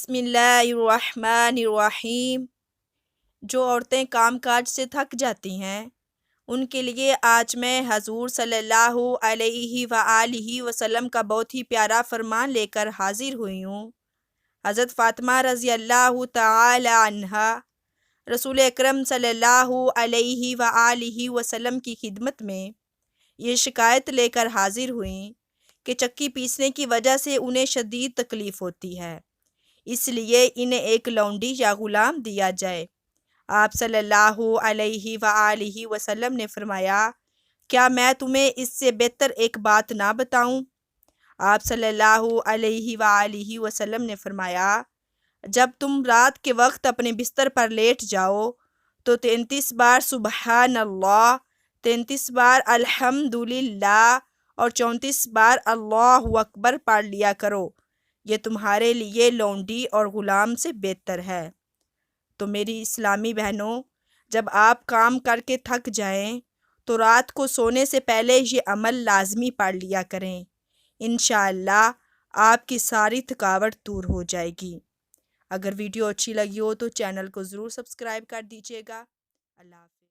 बिस्मिल्लाहिर्रहमानिर्रहीम। जो औरतें काम काज से थक जाती हैं उन के लिए आज मैं हजूर सल्लल्लाहु अलैहि वआलिहि वसल्लम का बहुत ही प्यारा फरमान लेकर हाजिर हुई हूँ। हज़रत फ़ातिमा रज़ी अल्लाह तआला अन्हा रसूल अकरम सल्लल्लाहु अलैहि वआलिहि वसल्लम की खिदमत में ये शिकायत लेकर हाजिर हुई कि चक्की पीसने की वजह से उन्हें शदीद तकलीफ़ होती है, इसलिए इन्हें एक लौंडी या गुलाम दिया जाए। आप सल्लल्लाहु अलैहि वआलिहि वसल्लम ने फरमाया, क्या मैं तुम्हें इससे बेहतर एक बात ना बताऊं? आप सल्लल्लाहु अलैहि वआलिहि वसल्लम ने फरमाया, जब तुम रात के वक्त अपने बिस्तर पर लेट जाओ तो 33 बार सुबहान अल्लाह, 33 बार अल्हम्दुलिल्लाह और 34 बार अल्लाहु अकबर पढ़ लिया करो। ये तुम्हारे लिए लौंडी और ग़ुलाम से बेहतर है। तो मेरी इस्लामी बहनों, जब आप काम करके थक जाएं तो रात को सोने से पहले ये अमल लाजमी पढ़ लिया करें। इंशाअल्लाह आपकी सारी थकावट दूर हो जाएगी। अगर वीडियो अच्छी लगी हो तो चैनल को ज़रूर सब्सक्राइब कर दीजिएगा। अल्लाह हाफ़िज़।